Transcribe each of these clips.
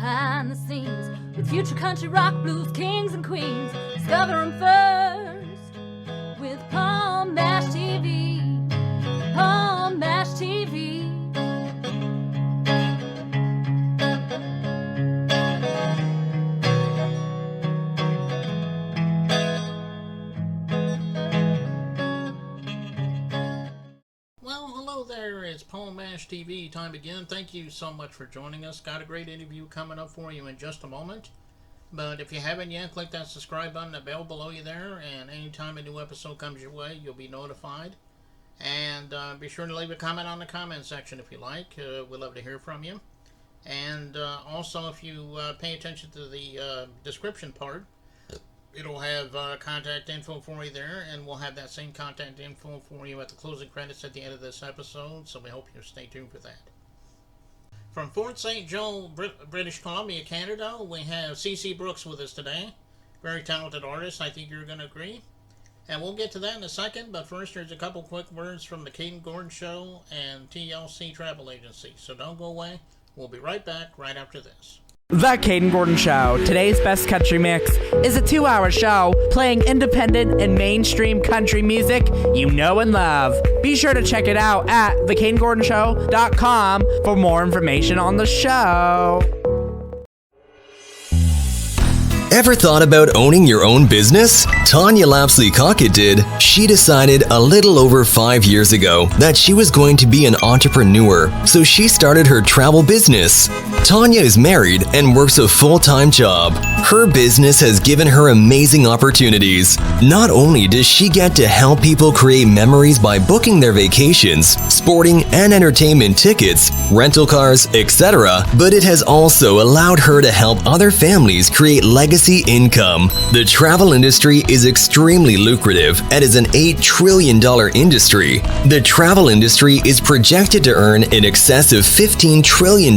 behind the scenes with future country rock blues kings and queens. Discover them first with Palm Mash TV. Palm Mash TV. Hello there, it's Palm Mash TV time again. Thank you so much for joining us. Got a great interview coming up for you in just a moment. But if you haven't yet, click that subscribe button, the bell below you there, and anytime a new episode comes your way, you'll be notified. And be sure to leave a comment on the comment section if you like. We'd love to hear from you. And also, if you pay attention to the description part, it'll have contact info for you there, and we'll have that same contact info for you at the closing credits at the end of this episode, so we hope you'll stay tuned for that. From Fort St. Joe, British Columbia, Canada, we have CeCe Brooks with us today. Very talented artist, I think you're going to agree. And we'll get to that in a second, but first there's a couple quick words from the Caden Gordon Show and TLC Travel Agency. So don't go away. We'll be right back right after this. The Caden Gordon Show, today's best country mix, is a 2-hour show playing independent and mainstream country music you know and love. Be sure to check it out at thecadengordonshow.com for more information on the show. Ever thought about owning your own business? Tanya Lapsley Cockett did. She decided a little over 5 years ago that she was going to be an entrepreneur, so she started her travel business. Tanya is married and works a full-time job. Her business has given her amazing opportunities. Not only does she get to help people create memories by booking their vacations, sporting and entertainment tickets, rental cars, etc., but it has also allowed her to help other families create legacy income. The travel industry is extremely lucrative and is an $8 trillion industry. The travel industry is projected to earn in excess of $15 trillion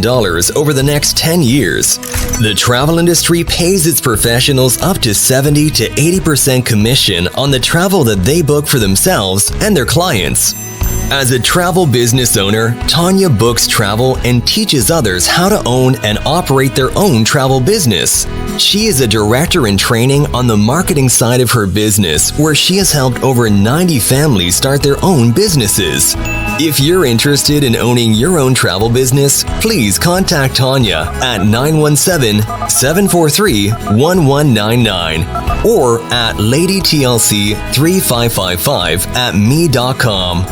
over the next 10 years. The travel industry pays its professionals up to 70 to 80% commission on the travel that they book for themselves and their clients. As a travel business owner, Tanya books travel and teaches others how to own and operate their own travel business. She is a director in training on the marketing side of her business, where she has helped over 90 families start their own businesses. If you're interested in owning your own travel business, please contact Tanya at 917-743-1199 or at ladytlc3555@me.com.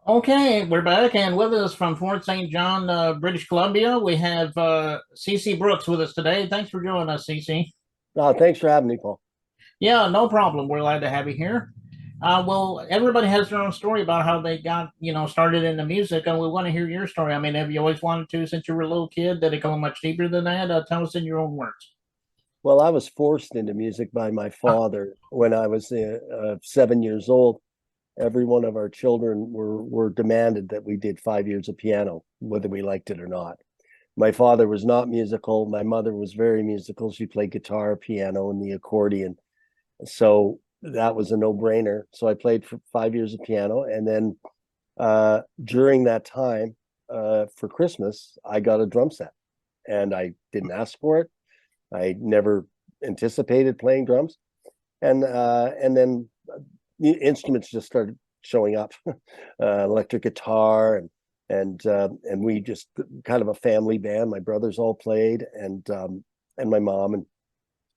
Okay, we're back, and with us from Fort St. John, British Columbia, we have CeCe Brooks with us today. Thanks for joining us, CeCe. Thanks for having me, Paul. Yeah, no problem. We're glad to have you here. Well, everybody has their own story about how they got, started in the music, and we want to hear your story. I mean, have you always wanted to since you were a little kid? Did it go much deeper than that? Tell us in your own words. Well, I was forced into music by my father when I was 7 years old. Every one of our children were demanded that we did 5 years of piano, whether we liked it or not. My father was not musical. My mother was very musical. She played guitar, piano, and the accordion. So that was a no-brainer. So I played for 5 years of piano. And then during that time, for Christmas, I got a drum set. And I didn't ask for it. I never anticipated playing drums. And then instruments just started showing up, electric guitar, and we just kind of a family band. My brothers all played, and my mom, and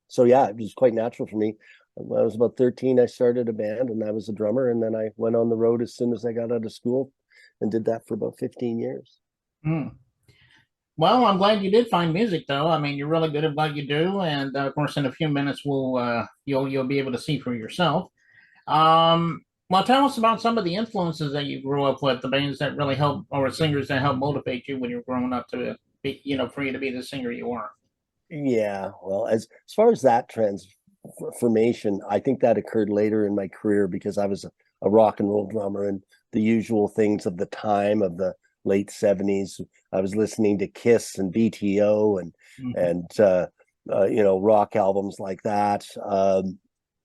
so yeah, it was quite natural for me. When I was about 13, I started a band, and I was a drummer, and then I went on the road as soon as I got out of school, and did that for about 15 years. Well, I'm glad you did find music, though. I mean, you're really good at what you do, and of course, in a few minutes, you'll be able to see for yourself. Well, tell us about some of the influences that you grew up with, the bands that really help, or singers that help motivate you when you're growing up to be, for you to be the singer you are. Yeah, well, as far as that transformation, I think that occurred later in my career because I was a rock and roll drummer, and the usual things of the time of the late 70s. I was listening to Kiss and BTO and rock albums like that.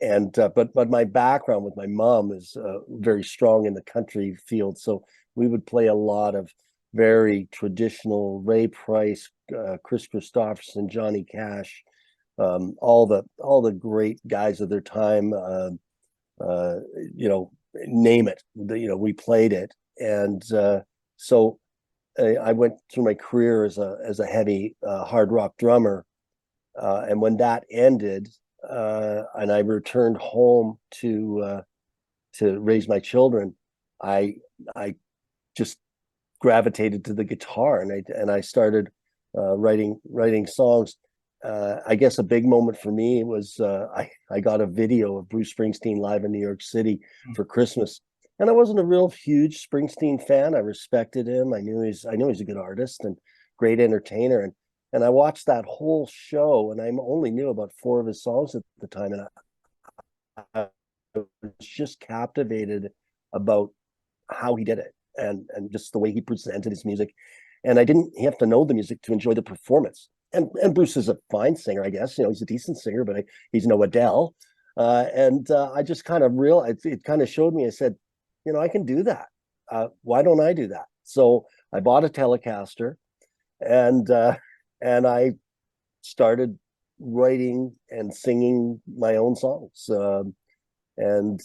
But my background with my mom is very strong in the country field, so we would play a lot of very traditional Ray Price, Chris Christopherson, Johnny Cash, all the great guys of their time. You know, name it. We played it, and so I went through my career as a heavy hard rock drummer, and when that ended, and I returned home to raise my children, I just gravitated to the guitar, and I started writing songs. I guess a big moment for me was I got a video of Bruce Springsteen live in New York City for Christmas, and I wasn't a real huge Springsteen fan. I respected him. I knew he's a good artist and great entertainer, and I watched that whole show, and I only knew about 4 of his songs at the time, and I was just captivated about how he did it, and just the way he presented his music. And I didn't have to know the music to enjoy the performance. And Bruce is a fine singer, I guess. He's a decent singer, but he's no Adele. I just kind of realized, it kind of showed me. I said, I can do that. Why don't I do that? So I bought a Telecaster, and I started writing and singing my own songs, and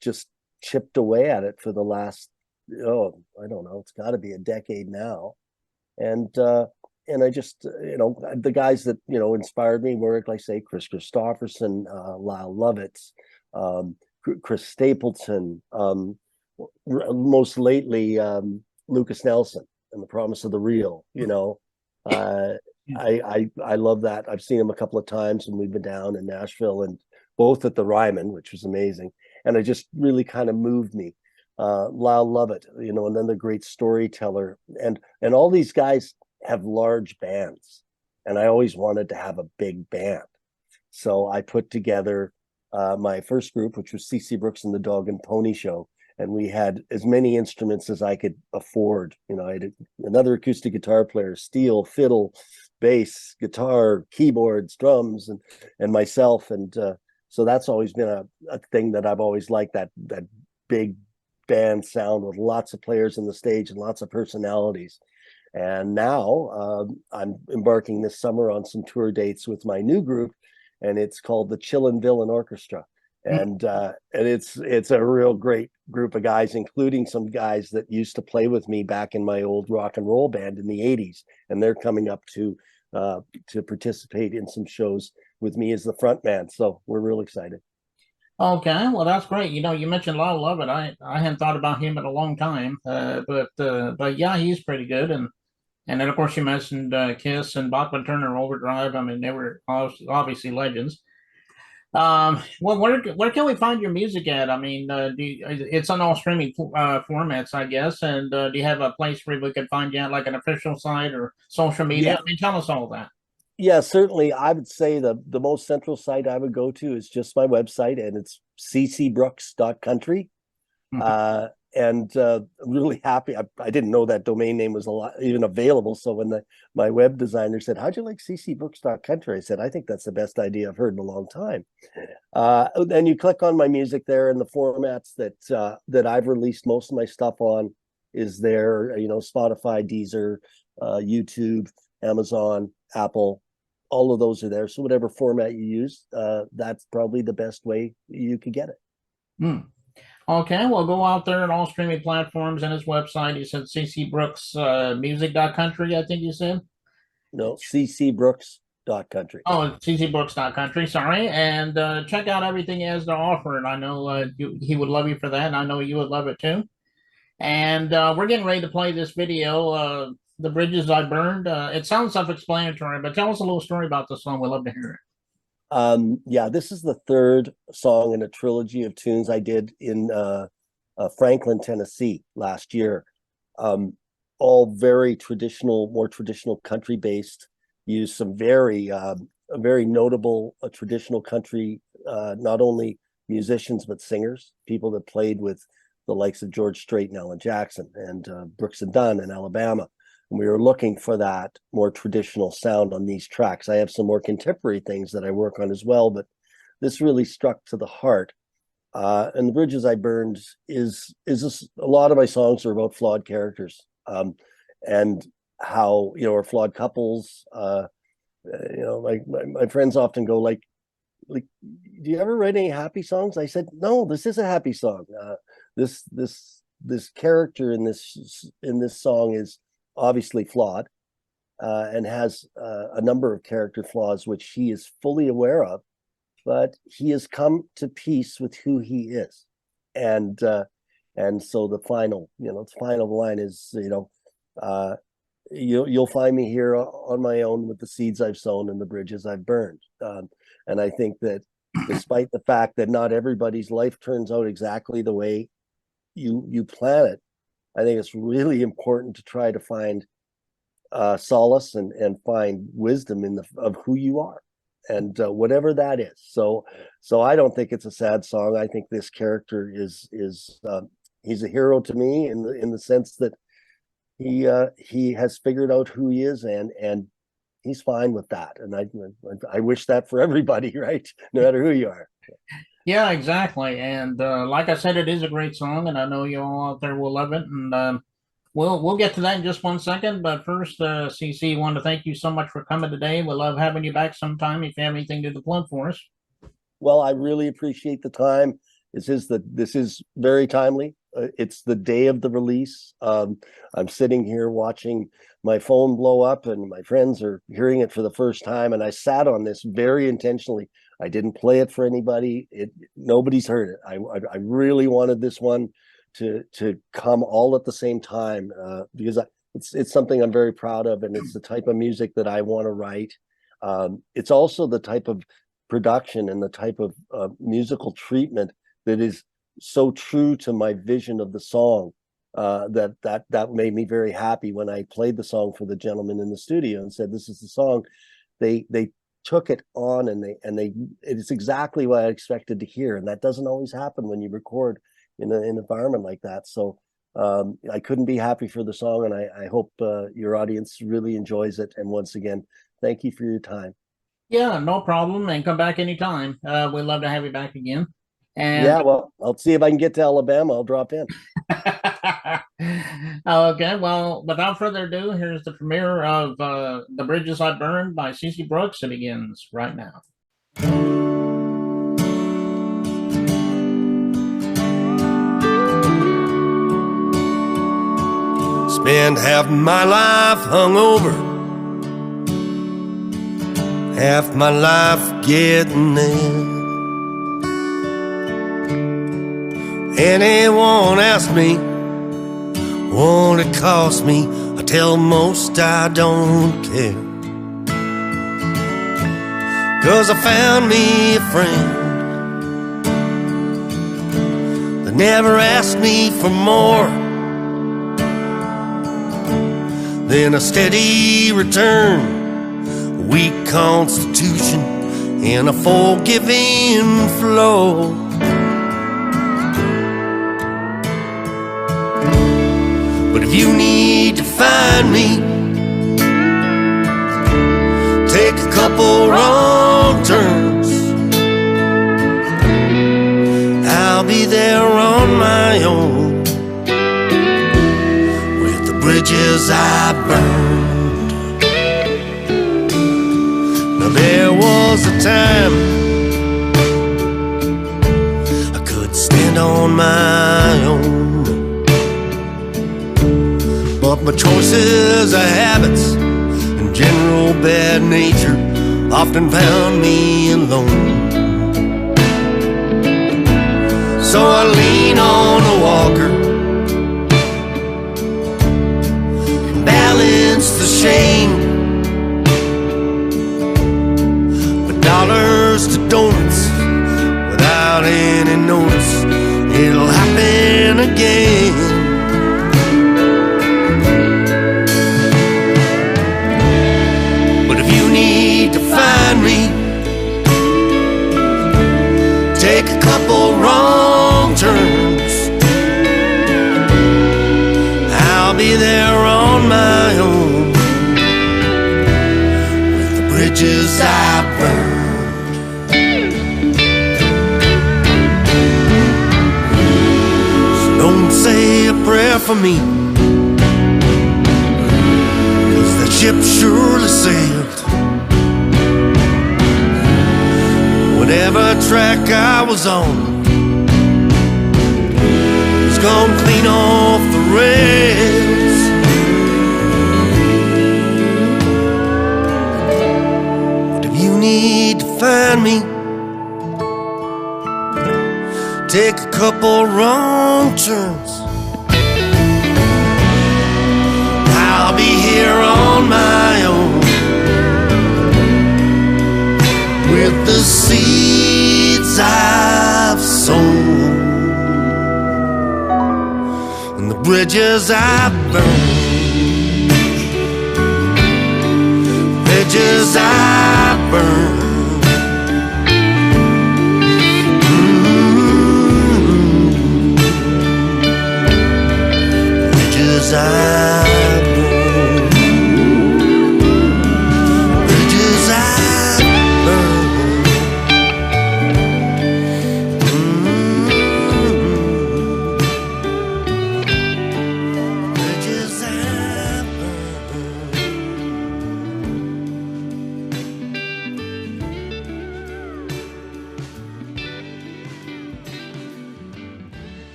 just chipped away at it for the last, I don't know, it's got to be a decade now. And I just, the guys that, inspired me were, like I say, Chris Christopherson, Lyle Lovitz, Chris Stapleton, most lately, Lucas Nelson and The Promise of the Real. I love that. I've seen him a couple of times when we've been down in Nashville, and both at the Ryman, which was amazing. And it just really kind of moved me. Lyle Lovett, another great storyteller. And all these guys have large bands, and I always wanted to have a big band. So I put together my first group, which was CC Brooks and the Dog and Pony Show, and we had as many instruments as I could afford. I had another acoustic guitar player, steel, fiddle, bass, guitar, keyboards, drums, and myself. And so that's always been a thing that I've always liked, that big band sound with lots of players on the stage and lots of personalities. And now I'm embarking this summer on some tour dates with my new group, and it's called the Chillin' Villain Orchestra. And it's a real great group of guys, including some guys that used to play with me back in my old rock and roll band in the 80s. And they're coming up to participate in some shows with me as the front man. So we're real excited. Okay, well, that's great. You mentioned Lyle Lovett. I hadn't thought about him in a long time, but yeah, he's pretty good. And then, of course, you mentioned Kiss and Bachman Turner Overdrive. I mean, they were obviously legends. Well, where can we find your music at? I mean, it's on all streaming formats, I guess. And do you have a place where we could find you at, like an official site or social media? Yeah. I mean, tell us all that. Yeah, certainly. I would say the most central site I would go to is just my website, and it's ccbrooks.country. And I'm really happy. I didn't know that domain name was even available. So when my web designer said, "How'd you like ccbrooks.country?" I said, "I think that's the best idea I've heard in a long time." And you click on my music there, and the formats that I've released most of my stuff on is there. Spotify, Deezer, YouTube, Amazon, Apple. All of those are there. So whatever format you use, that's probably the best way you could get it. Okay, well, go out there on all streaming platforms and his website. You said ccbrooksmusic.country, I think you said? No, ccbrooks.country. Oh, ccbrooks.country, sorry. And check out everything he has to offer. And I know he would love you for that. And I know you would love it too. And we're getting ready to play this video, The Bridges I Burned. It sounds self-explanatory, but tell us a little story about the song. We'd love to hear it. Yeah, this is the third song in a trilogy of tunes I did in Franklin, Tennessee last year. All very traditional, more traditional country based. Use some very notable traditional country, not only musicians but singers, people that played with the likes of George Strait and Alan Jackson and Brooks and Dunn in Alabama. And we were looking for that more traditional sound on these tracks. I have some more contemporary things that I work on as well, but this really struck to the heart. And The Bridges I Burned is a lot of my songs are about flawed characters, and how, or flawed couples. Like my friends often go like, do you ever write any happy songs? I said, no, this is a happy song. This character in this song is obviously flawed, and has a number of character flaws which he is fully aware of, but he has come to peace with who he is. And so the final line is, you'll find me here on my own with the seeds I've sown and the bridges I've burned. And I think that despite the fact that not everybody's life turns out exactly the way you plan it, I think it's really important to try to find solace and find wisdom of who you are, and whatever that is. So I don't think it's a sad song. I think this character is he's a hero to me in the sense that he has figured out who he is, and he's fine with that. And I wish that for everybody, right? No matter who you are. Yeah, exactly. And like I said, it is a great song, and I know you all out there will love it. And we'll get to that in just 1 second. But first, CC, want to thank you so much for coming today. We love having you back sometime if you have anything to plug for us. Well, I really appreciate the time. This is very timely. It's the day of the release. I'm sitting here watching my phone blow up, and my friends are hearing it for the first time. And I sat on this very intentionally. I didn't play it for anybody. Nobody's heard it. I really wanted this one to come all at the same time, because it's something I'm very proud of, and it's the type of music that I want to write. It's also the type of production and the type of musical treatment that is so true to my vision of the song, that made me very happy when I played the song for the gentleman in the studio and said, this is the song. They took it on, and it's exactly what I expected to hear. And that doesn't always happen when you record in an environment like that. So I couldn't be happy for the song, and I hope your audience really enjoys it. And once again, thank you for your time. Yeah, no problem. And come back anytime. We'd love to have you back again. And yeah, well, I'll see if I can get to Alabama. I'll drop in. Okay, well, without further ado, here's the premiere of The Bridges I Burned by CC Brooks. It begins right now. Spend half my life hungover, half my life getting in. Anyone ask me what it cost me, I tell most I don't care. 'Cause I found me a friend that never asked me for more than a steady return, a weak constitution, and a forgiving flow. But if you need to find me, take a couple wrong turns, I'll be there on my own with the bridges I burned. Now there was a time I could stand on my own, but my choices, habits, and general bad nature often found me alone. So I lean on a walker and balance the shame. But dollars to donuts without any notice, it'll happen again. Find me, take a couple wrong turns, I'll be there on my own with the bridges I burned. for me, 'cause that ship surely sailed. Whatever track I was on was gone clean off the rails. But if you need to find me, take a couple wrong turns, I'll be here on my own with the seeds I've sown and the bridges I've burned, bridges I've burned.